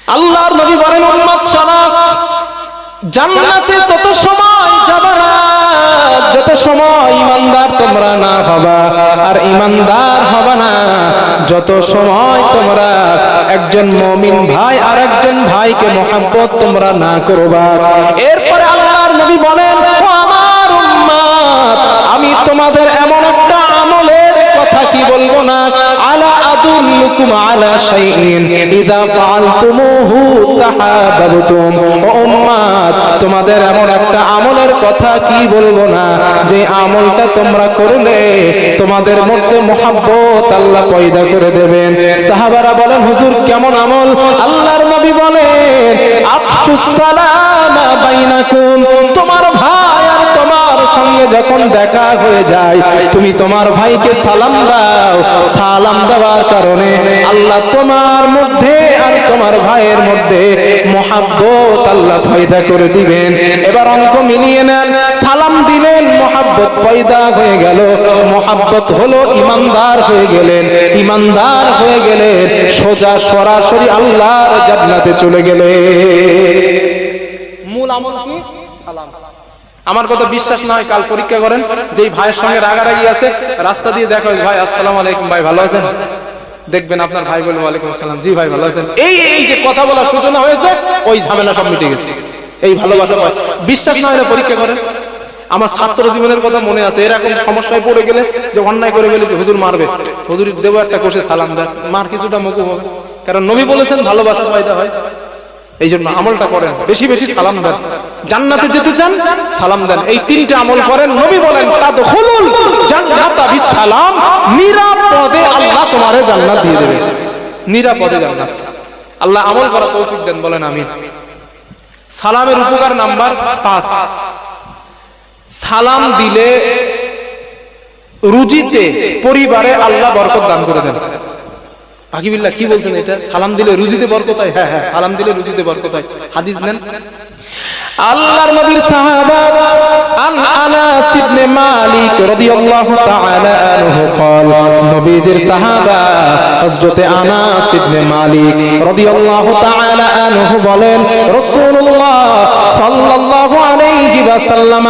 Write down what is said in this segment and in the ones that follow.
আল্লাহর নবী বলেন, উম্মত শোনো, জান্নাতে তত সময় যাবে না যত সময় ঈমানদার তোমরা না হবা, আর ঈমানদার হবে না যত সময় তোমরা একজন মুমিন ভাই আর একজন ভাইকে মহব্বত তোমরা না করবা। এরপরে আল্লাহর নবী বলেন, ও আমার উম্মত, আমি তোমাদের এমন একটা আমলের কথা কি বলবো না, আলা আদুল্লুকুম আলা শাইইন ইযা ফাআলতুমুহু তাহাব্বাতুম। ও উম্মত, তোমাদের এমন একটা আমলের কথা কি বলবো না, যে আমলটা তোমরা করলে তোমাদের মধ্যে মহব্বত আল্লাহ পয়দা করে দেবেন। সাহাবারা বলেন, হুজুর কেমন আমল? আল্লাহর নবী বলেন, আফশুস সালামা বাইনাকুম। তোমার ভাই আর তোমার সঙ্গে যখন দেখা হয়ে যায়, তুমি তোমার ভাইকে সালাম দাও। সালাম দেওয়ার কারণে আল্লাহ তোমার মধ্যে আর তোমার ভাইয়ের মধ্যে মহব্বত আল্লাহ পয়দা করে দিবেন। এবার অঙ্ক মিলিয়ে নেন, সালাম দিলেন, মহব্বত পয়দা হয়ে গেল, মহব্বত হলো ঈমানদার হয়ে গেলেন, ঈমানদার হয়ে গেলেন, সোজা সরাসরি আল্লাহর জান্নাতে চলে গেলেন। মূল আমল কি? সালাম। আমার কথা বিশ্বাস না হয় কাল পরীক্ষা করেন, যেই ভাইয়ের সঙ্গে রাগারাগি আছে, রাস্তা দিয়ে দেখা হয়, ভাই আসসালামু আলাইকুম, ভাই ভালো আছেন? দেখবেন আপনার ভাই বলবে, ওয়ালাইকুম আসসালাম, জি ভাই ভালো আছেন। এই যে কথা বলার সূচনা হয়েছে, ওই ঝামেলা সব মিটে গেছে। এই ভালোবাসা পায়। বিশ্বাস না হলে পরীক্ষা করেন। আমার ছাত্র জীবনের কথা মনে আছে, এরকম সমস্যায় পড়ে গেলে, যে অন্যায় করে ফেলেছে, হুজুর মারবে, হুজুর দেবো একটা কোষে সালাম, ব্যাস মার কিছুটা মকুব হবে, কারণ নবী বলেছেন ভালোবাসা পয়দা হয়। এই জন্য আমলটা করেন, বেশি বেশি সালাম দেন। জান্নাতে যেতে চান, সালাম দেন। এই তিনটা আমল করেন, নবী বলেন তাদখুলুল জান্নাতা বিসালাম, নিরাপদে আল্লাহ তোমারে জান্নাত দিয়ে দেবে, নিরাপদে জান্নাত। আল্লাহ আমল করার তৌফিক দেন, বলেন আমিন। সালামের উপকার নাম্বার 5, সালাম দিলে রুজিতে, পরিবারে আল্লাহ বরকত দান করে দেন। আকিবিল্লাহ কি বলছেন এটা? সালাম দিলে রুজিতে বরকত হয়? হ্যাঁ হ্যাঁ, সালাম দিলে রুজিতে বরকত হয়। হাদিস নেন, আল্লাহর নবীর সাহাবা আনাস ইবনে মালিক রাদিয়াল্লাহু তাআলা আনহু قال, নবীজির সাহাবা হযরত আনাস ইবনে মালিক রাদিয়াল্লাহু তাআলা আনহু বলেন, রাসূলুল্লাহ সাল্লাল্লাহু আলাইহি ওয়াসাল্লাম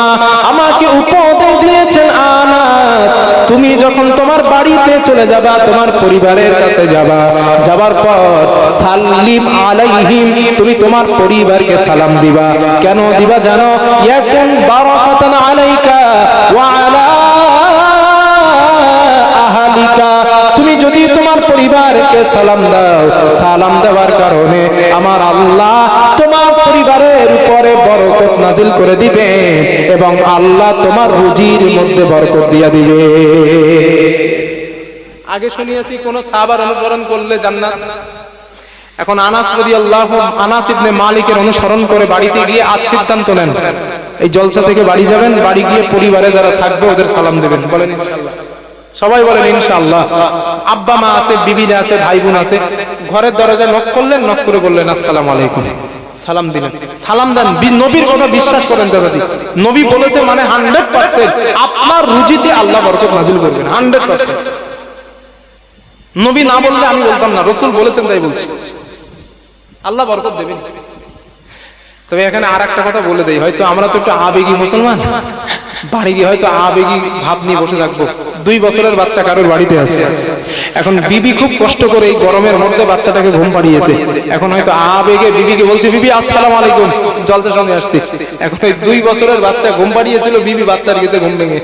আমাকে উপদেশ দিয়েছেন, আনাস তুমি যখন তোমার বাড়িতে চলে যাবা, তোমার পরিবারের কাছে যাবা, যাবার পর সাল্লিম আলাইহিম, তুমি তোমার পরিবারকে সালাম দিবা। কেন দিবা জানো? ইয়াকুন বারাকাতান আলাইকা ওয়া আলা আহলিকা। তুমি যদি তোমার পরিবারকে সালাম দাও, সালাম দেওয়ার কারণে আমার আল্লাহ তোমার পরিবারের উপরে বরকত নাজিল করে দিবে, এবং আল্লাহ তোমার রুজির মধ্যে বরকত দিয়ে দিবে। আগে শুনিয়েছি কোন সাহাবার অনুসরণ করলে জান্নাত। এখন আনাস ইবনে মালিকের অনুসরণ করে বাড়িতে গিয়ে আজ সিদ্ধান্ত নেন, এই জলসা থেকে বাড়ি যাবেন, বাড়ি গিয়ে পরিবারে যারা থাকবে ওদের সালাম দেবেন। বলেন ইনশাআল্লাহ, সবাই বলেন ইনশাআল্লাহ। আব্বা মা আছে, বিবিরা আছে, ভাই বোন আছে, ঘরের দরজায় নক করলেন, নক করে বললেন আসসালামু আলাইকুম, সালাম দিলেন। সালাম দেন, নবীর কথা বিশ্বাস করেন দাদাজি, নবী বলেছে মানে 100% আপনার রুজিতে আল্লাহ বরকত নাজিল করবেন, 100%। নবী না বললে আমি বলতাম না, রাসূল বলেছেন তাই বলছি, আল্লাহ বরকত দেবেন। তবে এখানে আর একটা কথা বলে দেই, হয়তো আমরা তো একটু আবেগী মুসলমান, বাড়ি গিয়ে হয়তো আবেগী ভাব নিয়ে বসে থাকবো। 2 বছরের বাচ্চা কারোর বাড়িতে আছে, এখন বিবি খুব কষ্ট করে এই গরমের মধ্যে বাচ্চাটাকে ঘুম পাড়িয়েছে, এখন হয়তো আবেগে বিবিকে বলছে, বিবি আসসালামু আলাইকুম, জলসা সঙ্গে আসছি। এখন এই 2 বছরের বাচ্চা ঘুম পাড়িয়েছিল, বিবি বাচ্চার গেছে ঘুম ভেঙে,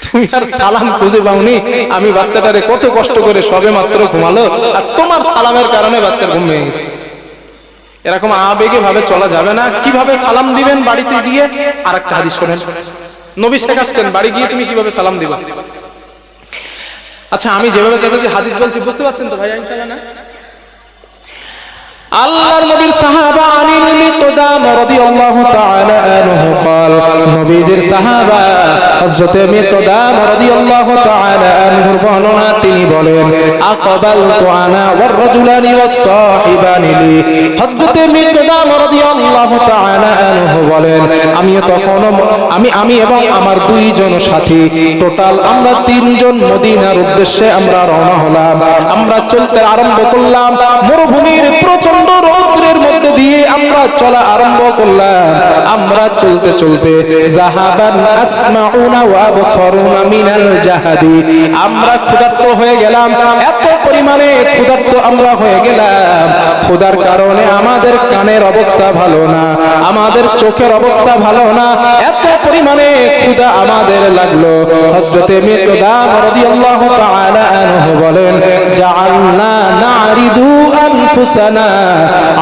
তুমি আর সালাম খুঁজে পাওনি। আমি বাচ্চাটারে কত কষ্ট করে সবে মাত্র ঘুমালো, আর তোমার সালামের কারণে বাচ্চার ঘুম ভেঙে গেছে। এরকম আবেগে ভাবে চলা যাবে না। কিভাবে সালাম দিবেন বাড়িতে গিয়ে, আরেকটা হাদিস শোনেন, নবী শেখাচ্ছেন বাড়ি গিয়ে তুমি কিভাবে সালাম দিবা। আচ্ছা, আমি যেভাবে চাচ্ছি হাদিস বলছি, বুঝতে পারছেন তো ভাই ইনশাআল্লাহ? না, আল্লাহর নবীর সাহাবা আনিল মিকদাম রাদিয়াল্লাহু তাআলা আনহু قال, নবীজির সাহাবা হযরত মিকদাম রাদিয়াল্লাহু তাআলা আনহু বর্ণনা, তিনি বলেন, আকাবালতু আনা ওয়ার রাজুলানি ওয়াস সাহিবানি লি। হযরত মিকদাম রাদিয়াল্লাহু তাআলা আনহু বলেন, আমি এবং আমার 2 জন সাথী, টোটাল আমরা 3 জন মদিনার উদ্দেশ্যে আমরা রওনা হলাম। আমরা চলতে আরম্ভ করলাম, মরুভূমির চলা আরম্ভ করলাম, আমরা চলতে চলতে যাহাবান আসমাউনা ওয়া আবসারুনা মিনাল জাহাদি, আমরা ক্ষুধার্ত হয়ে গেলাম, এত পরিমাণে ক্ষুধার্ত আমরা হয়ে গেলাম, ক্ষুধার কারণে আমাদের কানের অবস্থা ভালো না, আমাদের চোখের অবস্থা ভালো না, এত পরিমাণে ক্ষুধা আমাদের লাগলো। হযরতে মিকদাম রাদিয়াল্লাহু তাআলা আনহু বলেন, জাআলনা নারিদু আনফুসানা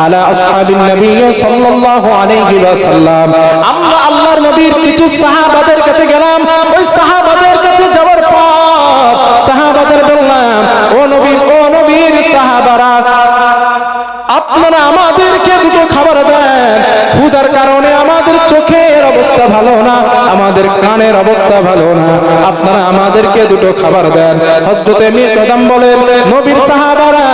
আলা আসহাবিন নবী সাল্লাল্লাহু আলাইহি ওয়াসাল্লাম, আমরা আল্লাহর নবীর কিছু সাহাবাদের কাছে গেলাম, ওই সাহাবাদের কাছে যাওয়ার পর সাহাবাদের বললাম, ও নবীর সাহাবারা, আপনারা আমাদেরকে দুটো খাবার দেন, ক্ষুধার কারণে আমাদের চোখের অবস্থা ভালো না, আমাদের কানের অবস্থা ভালো না, আপনারা আমাদেরকে দুটো খাবার দেন। হযরতে মিকদাম বলেন, নবীর সাহাবারা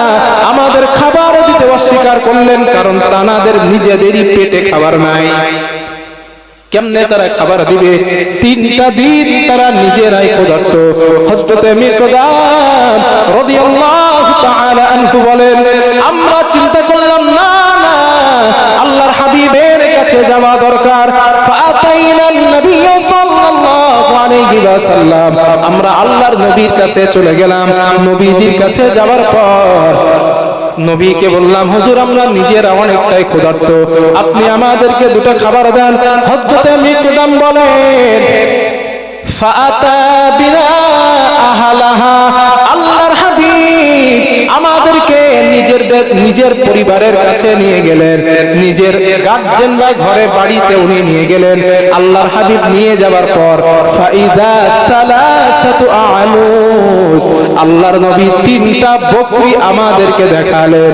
আমাদের খাবার দিতে অস্বীকার করলেন, কারণ তাদের নিজেদেরই পেটে খাবার নাই। কেমনে তারা খাবার দিবে? 3টা দিন তারা নিজেরাই ক্ষুধার্ত। হযরতে মিকদাম রাদিয়াল্লাহু তাআলা আনহু বলেন, আমরা চিন্তা করলাম না না, আল্লাহর হাবিবের কাছে যাওয়া দরকার। ফাতাইনান নবী সাল্লাল্লাহু আলাইহি ওয়াসাল্লাম, আমরা আল্লাহর নবীর কাছে চলে গেলাম। নবীজির কাছে যাওয়ার পর নবীকে বললাম, হুজুর আমরা নিজেরা অনেকটাই ক্ষুধার্ত, আপনি আমাদেরকে দুটো খাবার দেন। হযরতে মিকদাম বলেন, ফাআতা বিনা আহলাহা, আল্লাহর হাবিব আমাদেরকে নিজের পরিবারের কাছে নিয়ে গেলেন, নিজের গার্জেন বা ঘরে বাড়িতে উনি নিয়ে গেলেন। আল্লাহর হাবিব নিয়ে যাওয়ার পর ফাইদা সালাসাতু আলুস, আল্লাহর নবী 3টা বকরি আমাদেরকে দেখালেন,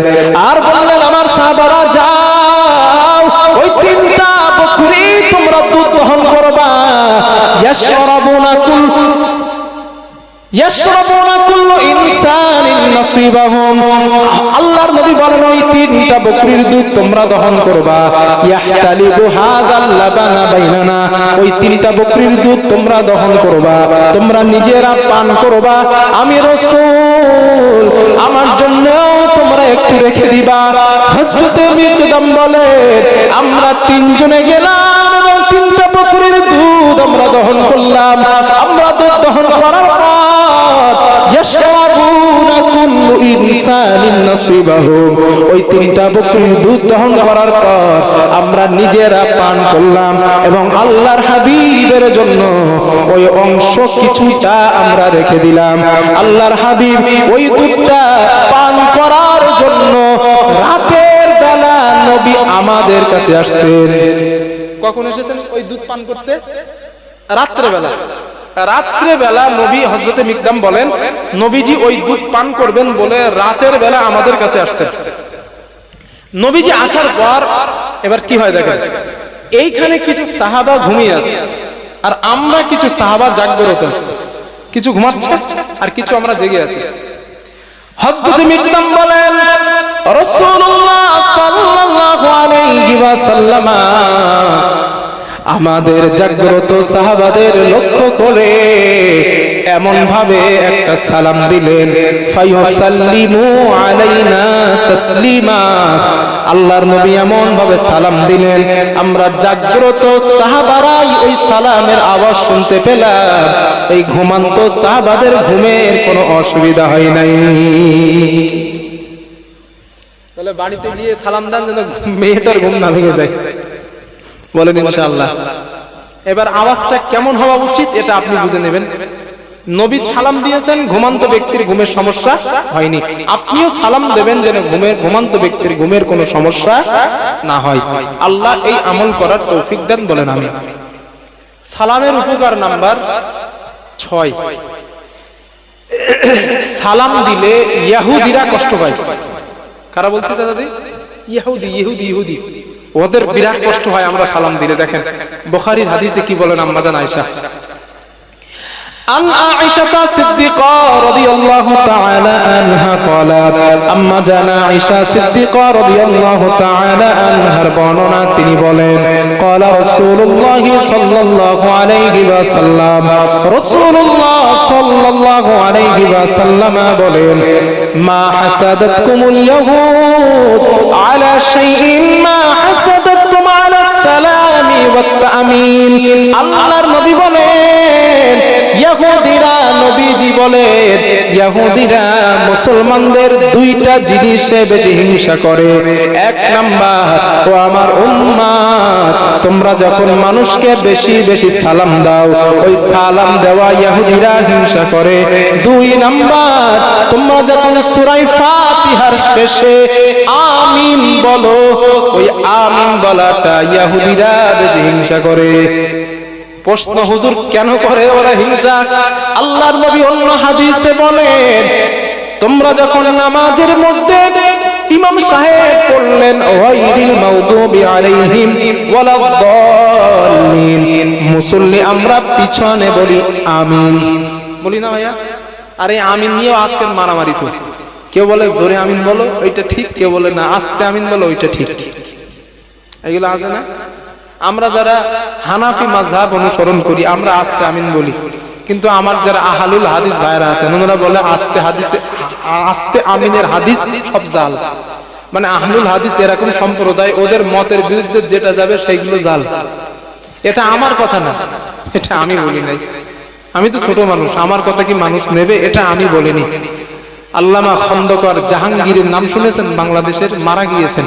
আর বললেন, আমার সাহাবারা যাও, ওই 3টা বকরি তোমরা দুধ দহন করবা। ইয়াশরাবুনা কুল্লু ইনসানিন নাসিবাহুম, আল্লাহর নবী বলেন, ওই 3টা বকরির দুধ তোমরা দহন করবা। ইয়াহতালিবু হাযাল লাবানা বাইনানা, ওই 3টা বকরির দুধ তোমরা দহন করবা, তোমরা নিজেরা পান করবা। আমি রাসূল, আমার জন্য তোমরা একটু রেখে দিবা। হযরতে মিকদাম বলেন, আমরা 3 জনে গেলাম এবং 3টা বকরির দুধ আমরা দহন করলাম। আমরা দুধ দহন করার পর ইয়াশরাবুনা কুল্লু ইনসানিন নাসিবাহু, ওই 3টা বকরির দুধ দহন করার পর আমরা নিজেরা পান করলাম এবং আল্লাহর হাবিবের জন্য ওই অংশ কিছুটা আমরা রেখে দিলাম। আল্লাহর হাবিব ওই দুধটা পান করার জন্য রাতের বেলা নবী আমাদের কাছে আসছেন। কখন এসেছেন ওই দুধ পান করতে? রাত্রেবেলা। রাত্রেবেলা নবী হযরতে মিকদাম বলেন, নবীজি ওই দুধ পান করবেন বলে রাতের বেলা আমাদের কাছে আসছেন। নবীজি আসার পর এবার কি হয় দেখেন, এইখানে কিছু সাহাবা ঘুমিয়ে আছে, আর আমরা কিছু সাহাবা জাগ্রত আছি, কিছু ঘুমাচ্ছে আর কিছু আমরা জেগে আছি। হযরত মিকদাম বলেন, রাসূলুল্লাহ সাল্লাল্লাহু আলাইহি ওয়াসাল্লাম আমাদের জাগ্রত সাহাবাদের লক্ষ্য করে এমন ভাবে একটা সালাম দিলেন, ফায়ুসাল্লিমু আলাইনা তাসলিমা, আল্লাহর নবী এমন ভাবে সালাম দিলেন, আমরা জাগ্রত সাহাবারাই ওই সালামের আওয়াজ শুনতে পেলাম। এই ঘুমান্ত সাহাবাদের ঘুমের কোনো অসুবিধা হয় নাই। তাহলে বাড়িতে গিয়ে সালাম দেন যেন মেয়েটার ঘুম না ভেঙে যায়, বলেন ইনশাআল্লাহ। এবার আওয়াজটা কেমন হওয়া উচিত এটা আপনি বুঝে নেবেন। নবী সালাম দিয়েছেন, ঘুমান্ত ব্যক্তির ঘুমের সমস্যা হয়নি, আপনিও সালাম দেবেন যেন ঘুমান্ত ব্যক্তির ঘুমের কোনো সমস্যা না হয়। আল্লাহ এই আমল করার তৌফিক দেন, বলেন আমিন। সালামের উপকার নাম্বার 6, সালাম দিলে ইহুদিরা কষ্ট পায়। কারা বলছে দাদাজি? ইহুদি ওদের বিরাট কষ্ট হয় আমরা সালাম দিলে। দেখেন বুখারীর হাদিসে কি বলেন আম্মা জান আয়েশা, عن عائشة صديقة رضي الله تعالى عنها قالت, আম্মা জান আয়েশা সিদ্দিকা রাদিয়াল্লাহু তাআলা আনহার বর্ণনা তিনি বলেন, قال رسول الله صلى الله عليه وسلم, রাসূলুল্লাহ সাল্লাল্লাহু আলাইহি ওয়াসাল্লাম বলেন, মা হাসাদাতকুমুল ইয়াহুদ আলা শাইইন মা হাসাদাতকুম আমিন। আল্লাহর নবী বলেন ইহুদিরা, নবীজি বলেন ইহুদিরা মুসলমানদের দুইটা জিনিসে বেশি হিংসা করে। এক নাম্বার, ও আমার উম্মত, তোমরা যখন মানুষকে বেশি বেশি সালাম দাও, ওই সালাম দেওয়া ইহুদিরা হিংসা করে। দুই নাম্বার, তোমরা যখন সূরা ফাতিহার শেষে আমিন বলো, ওই আমিন বলাটা ইহুদিরা বেশি হিংসা করে। প্রশ্ন, হুজুর কেন করে ওরা হিংসা? আল্লাহর নবী অন্য হাদিসে বলেন, তোমরা যখন নামাজের মধ্যে ইমাম সাহেব পড়লেন ওয়াইরিল মাগদুবি আলাইহিম ওয়ালাদ-দাল্লিন, মুসল্লি আমরা পিছনে বলি আমিন, বলি না ভাইয়া? আরে আমিন নিয়েও আজকের মারামারি তো। কেউ বলে জোরে আমিন বলো, ওইটা ঠিক, কেউ বলে না আস্তে আমিন বলো, ওইটা ঠিক। এগুলো আছে না? আমরা যারা হানাফি মাযহাব অনুসরণ করি আমরা আস্তে আমিন বলি, কিন্তু আমার যারা আহলুল হাদিস ভাইরা আছেন ওনারা বলে আস্তে আমিনের হাদিস সব জাল। মানে আহলুল হাদিস এরকম সম্প্রদায়, ওদের মতের বিরুদ্ধে যেটা যাবে সেইগুলো জাল। এটা আমার কথা না, এটা আমি বলি নাই। আমি তো ছোট মানুষ, আমার কথা কি মানুষ নেবে? এটা আমি বলিনি। আল্লামা খন্দকার জাহাঙ্গীরের নাম শুনেছেন? বাংলাদেশের, মারা গিয়েছেন।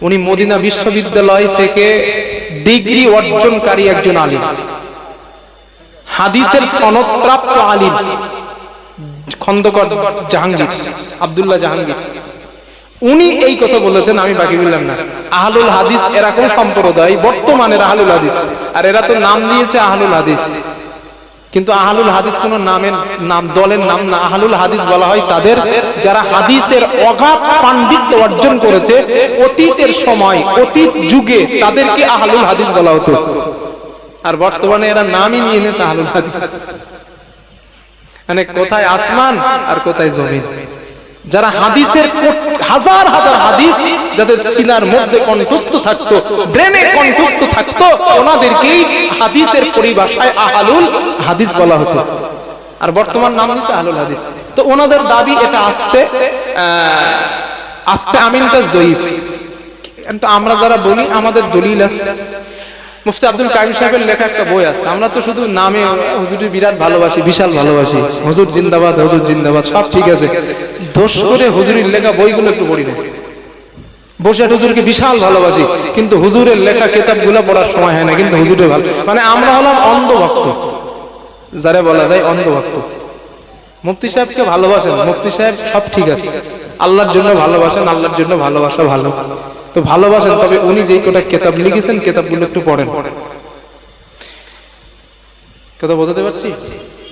উনি মদিনা বিশ্ববিদ্যালয় থেকে ডিগ্রি অর্জনকারী একজন আলিম, হাদিসের সনদপ্রাপ্ত আলিম খন্দকার জাহাঙ্গীর, আব্দুল্লাহ জাহাঙ্গীর। উনি এই কথা বলেছেন, আমি বাকি বললাম না। আহলুল হাদিস এরকম সম্প্রদায় বর্তমানের আহলুল হাদিস, আর এরা তো নাম দিয়েছে আহলুল হাদিস, কিন্তু আহলুল হাদিস কোন নাম দলের নাম না। আহলুল হাদিস বলা হয় তাদের যারা হাদিসের অগাধ পাণ্ডিত্য অর্জন করেছে অতীতের সময়, অতীত যুগে, তাদেরকে আহলুল হাদিস বলা হতো। আর বর্তমানে এরা নামই নিয়ে এনেছে আহলুল হাদিস। মানে কোথায় আসমান আর কোথায় জমিন। যারা হাদিসের হাজার হাজার হাদিস যাদের সিনার মধ্যে কণ্ঠস্থ থাকতো, ব্রেনে কণ্ঠস্থ থাকতো, ওনাদেরকেই হাদিসের পরিভাষায় আহলুল হাদিস বলা হতো। আর বর্তমান নাম দিচ্ছে আহলুল হাদিস। তো ওনাদের দাবি এটা আস্তে আমিনটা জয়ীফ। কিন্তু আমরা যারা বলি আমাদের দলিল আছে। মুফতি আব্দুল কাইম সাহেবের লেখা একটা বই আছে, আমরা তো শুধু নামে হুজুরের বিরাট ভালোবাসি, বিশাল ভালোবাসি, হুজুর জিন্দাবাদ, হুজুর জিন্দাবাদ, সব ঠিক আছে। দোষ করে হুজুরের লেখা বইগুলো একটু পড়ি না। বসে হুজুরকে বিশাল ভালোবাসি, কিন্তু হুজুরের লেখা কিতাবগুলো পড়ার সময় হয় না। কিন্তু হুজুরের ভালো, মানে আমরা হলাম অন্ধভক্ত, যারা বলা যায় অন্ধভক্ত। মুফতি সাহেবকে ভালোবাসেন, মুফতি সাহেব সব ঠিক আছে, আল্লাহর জন্য ভালোবাসেন, আল্লাহর জন্য ভালোবাসা ভালো, তো ভালোবাসেন। তবে উনি যেই কটা কিতাব লিখেছেন কিতাবগুলো একটু পড়েন। কথা বোঝাতে পারছি?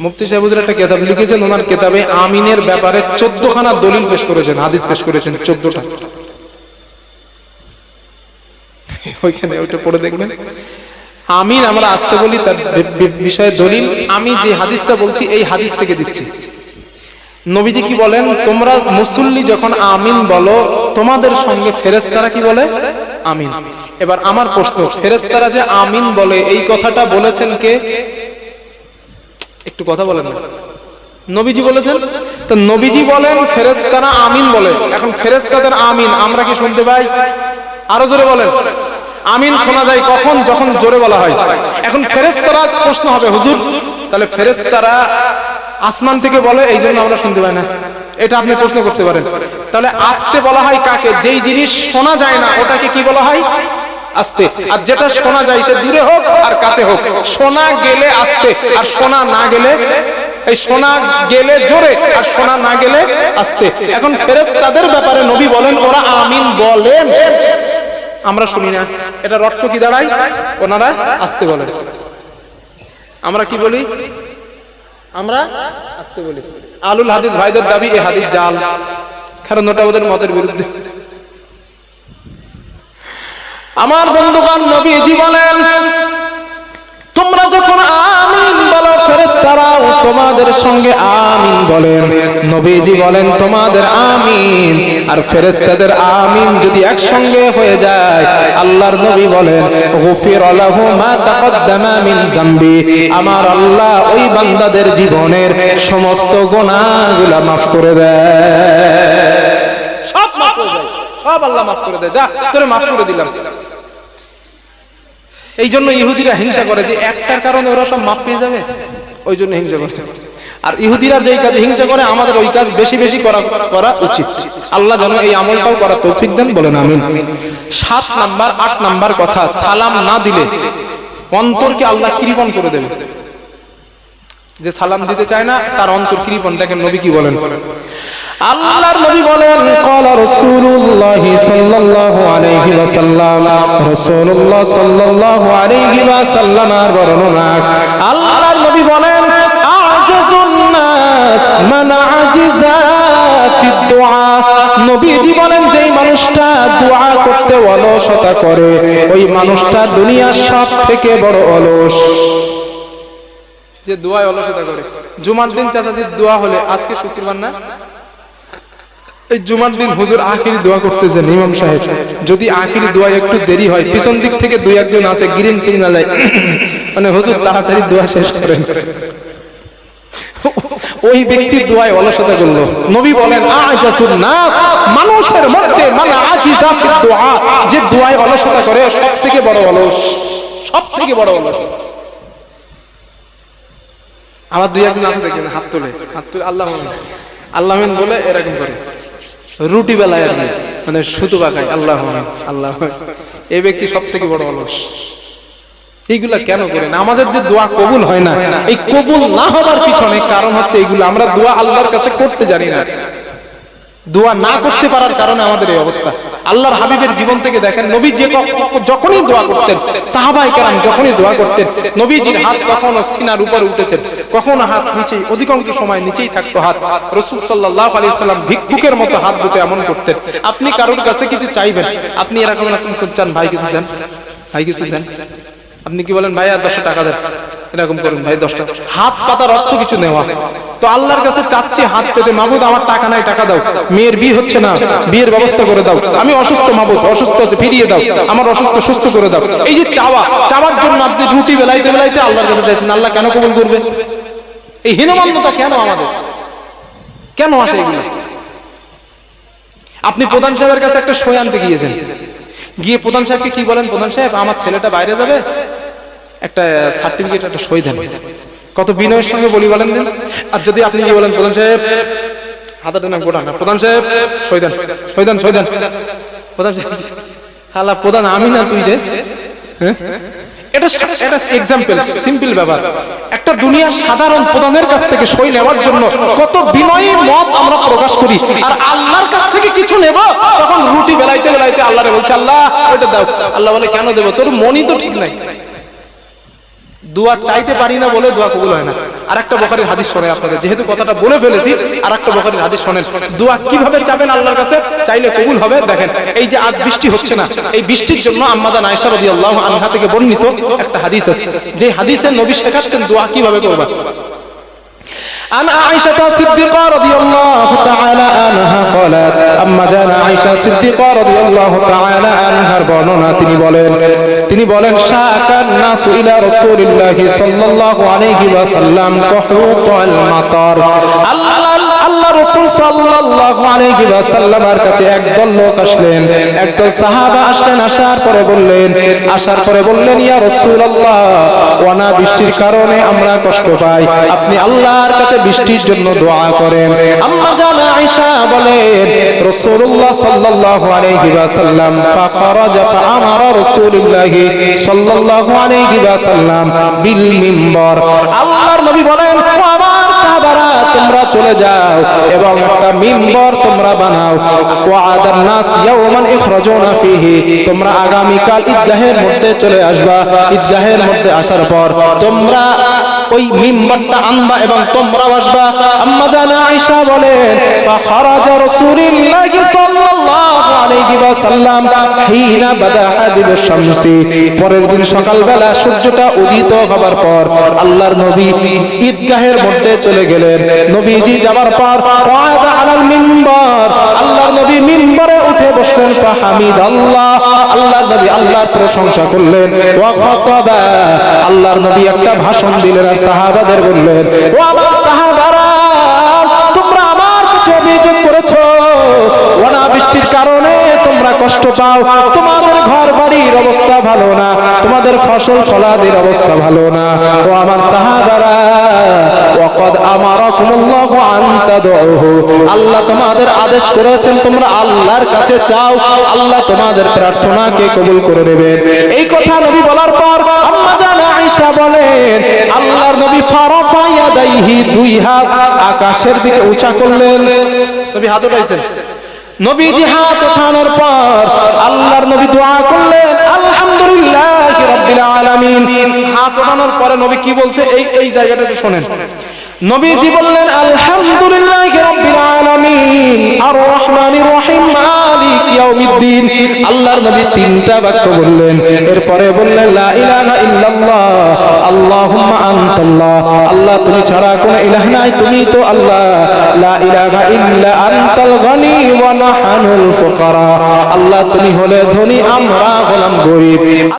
মুফতি সাহেব হুজুর একটা কিতাব লিখেছেন, ওনার কিতাবে আমিনের ব্যাপারে 14খানা দলিল পেশ করেছেন, হাদিস পেশ করেছেন 14টা। ওইখানে ওইটা পড়ে দেখবেন। আমিন আমরা আসতে বলি, তার বিষয়ে দলিল আমি যে হাদিসটা বলছি এই হাদিস থেকে দিচ্ছি। নবীজি কি বলেন? তোমরা মুসল্লি যখন আমিন বলো, তোমাদের সঙ্গে ফেরেশতারা কি বলে? আমিন। এবার আমার প্রশ্ন, ফেরেশতারা যে আমিন বলে এই কথাটা বলেছেন কে? একটু কথা বলেন না। নবীজি বলেছেন। তো নবীজি বলেন ফেরেশতারা আমিন বলে। এখন ফেরেশতাদের আমিন আমরা কি শুনতে পাই? আরো জোরে বলেন। আমিন শোনা যায় কখন? যখন জোরে বলা হয়। এখন ফেরেশতারা, প্রশ্ন হবে হুজুর তাহলে ফেরেশতারা আসমান থেকে বলে এই জন্য আমরা শুনতে পাই না, এটা আপনি প্রশ্ন করতে পারেন। তাহলে আস্তে বলা হয় কাকে? যেই জিনিস শোনা যায় না ওটাকে কি বলা হয়? আস্তে। আর যেটা শোনা যায় সে দূরে হোক আর কাছে হোক, শোনা গেলে আস্তে, আর শোনা না গেলে, এই শোনা গেলে জোরে আর শোনা না গেলে আস্তে। এখন ফেরেশতাদের ব্যাপারে নবী বলেন ওরা আমিন বলেন, আমরা শুনি না। এটার অর্থ কি দাঁড়ায়? ওনারা আস্তে বলেন, আমরা কি বলি? আমরা আস্তে বলি। আহলুল হাদিস ভাইদের দাবি এই হাদিস জাল, কারণ ওটা ওদের মতের বিরুদ্ধে। আমার বন্ধুগণ, নবীজি বলেন তোমরা যখন আমিন বলো ফেরেশতারাও তোমাদের সঙ্গে আমিন বলেন। নবীজি বলেন তোমাদের আমিন আর ফেরেশতাদের আমিন যদি একসঙ্গে হয়ে যায়, আল্লাহর নবী বলেন গুফিরা লাহু মা তাকদ্দামা মিন যামবি, আমার আল্লাহ ওই বান্দাদের জীবনের সমস্ত গুনাহগুলো মাফ করে দেয়। সব মাফ করে দেয়, সব আল্লাহ মাফ করে দেয়। যা তোরে মাফ করে দিলাম। এই জন্য ইহুদিরা হিংসা করে যে একটার কারণে ওরা সব মাপ পেয়ে যাবে, ওই জন্য হিংসা করে। আর ইহুদিরা যেই কাজে হিংসা করে আমাদের ওই কাজ বেশি বেশি করা উচিত। আল্লাহ যেন এই আমলটাও করা তৌফিক দেন, বলেন আমিন। 7 নাম্বার 8 নাম্বার কথা, সালাম না দিলে অন্তরকে আল্লাহ কৃপণ করে দেবে। যে সালাম দিতে চায় না তার অন্তর কৃপণ। দেখেন নবী কি বলেন, আল্লাহর নবী বলেন ক্বালা রাসূলুল্লাহ সাল্লাল্লাহু আলাইহি ওয়াসাল্লাম, রাসূলুল্লাহ সাল্লাল্লাহু আলাইহি ওয়াসাল্লামের বর্ণনা, আল্লাহর নবী বলেন আজাজুন নাস মান আজিজা ফি দুআ। নবীজি বলেন যেই মানুষটা দোয়া করতে অলসতা করে ওই মানুষটা দুনিয়ার সব থেকে বড় অলস। যে দোয়ায় অলসতা করে, জুমার দিন চাচাজির দোয়া হলে, আজকে শুক্রবার না, এই জুমার দিন হুজুর আখিরি দোয়া করতেছেন ইমাম সাহেব, যদি আখিরি দোয়া একটু দেরি হয় পিছন দিক থেকে দুই একজন আছে গ্রিন সিগন্যালে, মানে হুজুর তাড়াতাড়ি দোয়া শেষ করেন, ওই ব্যক্তির দোয়ায় অলসতা করলো। নবী বলেন আজাসুন নাস, মানুষের মধ্যে মানে আজিজা ফি দুআ, যে দোয়ায় অলসতা করে সব থেকে বড় অলস, সব থেকে বড় অলস। আমার দুই একজন আছে দেখবেন হাত তুলে আল্লাহ আল্লাহ বলে এরকম করে, রুটি বেলায় আর নেই, মানে শুধু বাকায় আল্লাহ আল্লাহ। এই ব্যক্তি সব থেকে বড় অলস। এইগুলা কেন করে না? আমাদের যে দোয়া কবুল হয় না, এই কবুল না হবার পিছনে কারণ হচ্ছে এইগুলো, আমরা দোয়া আল্লাহর কাছে করতে জানি না। দোয়া না করতে পারার কারণে আমাদের এই অবস্থা। আল্লাহর হাবিবের জীবন থেকে দেখেন, নবী যে যখনই দোয়া করতেন, সাহাবায়ে কেরাম যখনই দোয়া করতেন, নবীজির হাত কখনো সিনার উপরে উঠেছে, কখনো হাত নিচেই, অধিকাংশ সময় নিচেই থাকতো হাত। রাসূল সাল্লাল্লাহু আলাইহি সাল্লাম ভিক্ষুকের মতো হাত দুটো এমন করতেন। আপনি কারোর কাছে কিছু চাইবেন, আপনি এরকম চান, ভাই কিছু দেন, ভাই কিছু দেন, আপনি কি বলেন, ভাই আর 10 টাকা দেন, এরকম করুন, ভাই 10 টাকা। হাত পাতার অর্থ কিছু নেওয়া। তো আল্লাহর কাছে চাচ্ছি হাত পেতে, মাবুদ আমার টাকা নাই, টাকা দাও, মেয়ের বিয়ে হচ্ছে না, বিয়ের ব্যবস্থা করে দাও, আমি অসুস্থ, মাবুদ অসুস্থ আছে, ফিরিয়ে দাও, আমার অসুস্থ সুস্থ করে দাও। এই যে চাওয়ার জন্য আপনি রুটি বেলাইতে বেলাইতে আল্লাহর কাছে চাইছেন, আল্লাহ কেন কবুল করবেন? এই হীনমন্যতা কেন আমাদের, কেন আসে এগুলো? আপনি প্রধান সাহেবের কাছে একটা সই আনতে গিয়েছেন, গিয়ে প্রধান সাহেবকে কি বলেন, প্রধান সাহেব আমার ছেলেটা বাইরে যাবে, একটা সার্টিফিকেট, একটা সই দেন। কত বিনয়ের সঙ্গে বলি বলেন দেন। আর যদি আপনি কি বলেন, প্রধান সাহেব হাতে দেন, গোটা না, প্রধান সাহেব সই দেন, সই দেন, সই দেন, প্রধান সাহেব, হালা প্রধান আমি না তুই রে। এটা এক্সাম্পল, সিম্পল ব্যাপার। একটা দুনিয়ার সাধারণ প্রধানের কাছ থেকে সই নেওয়ার জন্য কত বিনয়ী মত আমরা প্রকাশ করি, আর আল্লাহর কাছ থেকে কিছু নেব তখন রুটি বেলাইতে বেলাইতে আল্লাহরে বলছে, আল্লাহ ওইটা দাও। আল্লাহ বলে কেন দেবো, তোর মনই তো ঠিক নাই। দোয়া চাইতে পারি না বলে দোয়া কবুল হয় না। আরেকটা বুখারীর হাদিস শোনাই আপনাদের, যেহেতু কথাটা বলে ফেলেছি, আরেকটা বুখারীর হাদিস শোনেন। দোয়া কিভাবে চাবেন আল্লাহর কাছে, চাইলে কবুল হবে। দেখেন, এই যে আজ বৃষ্টি হচ্ছে না, এই বৃষ্টির জন্য আম্মা জান আয়েশা রাদিয়াল্লাহু আনহা থেকে বর্ণিত একটা হাদিস আছে, যে হাদিসে নবী শেখাচ্ছেন দোয়া কিভাবে করবা। عن عائشة الصديقة رضي الله تعالى عنها قالت, আম্মা জান আয়েশা সিদ্দিকা রাদিয়াল্লাহু তাআলা আনহার বর্ণনা, তিনি বলেন শাকান নাসু ইলা রাসূলিল্লাহি সাল্লাল্লাহু আলাইহি ওয়াসাল্লাম কুহুতাল মাতার। আল্লাহ রাসূল সাল্লাল্লাহু আলাইহি ওয়াসাল্লামের কাছে একদল লোক আসলেন, একদল সাহাবা আসলেন। আসার পরে বললেন ইয়া রাসূলুল্লাহ, ওয়ানা বৃষ্টির কারণে আমরা কষ্ট পাই, আপনি আল্লাহর কাছে বৃষ্টির জন্য দোয়া করেন। আম্মা জান আয়েশা বলেন রাসূলুল্লাহ সাল্লাল্লাহু আলাইহি ওয়াসাল্লাম ফাখরাজা ফাআমারা রাসূলুল্লাহ সাল্লাল্লাহু আলাইহি ওয়াসাল্লাম বিল মিম্বার। আল্লাহর নবী বলেন, আমার সাহাবারা তোমরা চলে যাও এবং একটা মিম্বার তোমরা বানাও। ওয়াদান নাস ইয়াওমান ইখরাজুনা ফিহি, তোমরা আগামী কাল ঈদগাহের মধ্যে চলে আসবা। ঈদগাহের মধ্যে আসার পর তোমরা ওই মিম্বারটা আনবা এবং তোমরা আসবা। আম্মা জান আয়েশা বলেন ফাখরাজা রাসূলুল্লাহ সাল্লাল্লাহু আলাইহি ওয়াসাল্লাম হিনা বাদা হাদিব শামসি। পরের দিন সকালবেলা সূর্যটা উদিত হবার পর আল্লাহর নবী ঈদগাহের মধ্যে চলে গেলেন। নবীজি যাবার পর কাদা আলাল মিম্বার, আল্লাহর নবী মিম্বারে উঠে বসলেন। ফাহামিদাল্লাহ, আল্লাহর নবী আল্লাহর প্রশংসা করলেন। ওয়া খাতাবা, আল্লাহর নবী একটা ভাষণ দিলেন আর সাহাবাদের বললেন, ও আমার সাহাবারা, তোমরা আমার কাছে অভিযোগ করেছো, ওয়ানা বৃষ্টির কারণে তোমরা কষ্ট পাও, তোমাদের ঘর বাড়ির অবস্থা ভালো না, তোমাদের ফসল ফলাদের অবস্থা ভালো না, ও আমার সাহাবারা, ওয়াকাদ আমারাকুমুল্লাহু আন তাদউহু, আল্লাহ তোমাদের আদেশ করেছেন তোমরা আল্লাহর কাছে চাও, আল্লাহ তোমাদের প্রার্থনাকে কবুল করে নেবেন। এই কথা নবী বলার পর আম্মা জান আয়েশা বলেন, আল্লাহর নবী ফারাফা ইয়াদাইহি, দুই হাত আকাশের দিকে উঁচা করলেন। নবী হাত উঠাইছেন, নবীজি হাত ওঠানোর পর আল্লাহর নবী দোয়া করলেন, আলহামদুলিল্লাহি রাব্বিল আলামিন। হাত ওঠানোর পরে নবী কি বলছে এই জায়গাটা একটু শুনেন। নবীজি বললেন, আলহামদুলিল্লাহি রাব্বিল আলামিন আর রহমানির রহিম মালিক ইয়াউমিদ্দিন। আল্লাহর নবী তিনটা বাক্য বললেন, এরপরে বললেন, লা ইলাহা ইল্লাল্লাহ আল্লাহুম্মা আনতাল্লাহ, আল্লাহ তুমি ছাড়া কোনো ইলাহ নাই, তুমি তো আল্লাহ, লা ইলাহা ইল্লা আনতাল গনি ওয়া নাহনুল ফুকারা, আল্লাহ তুমি হলে ধনী, আমরা হলাম গরীব।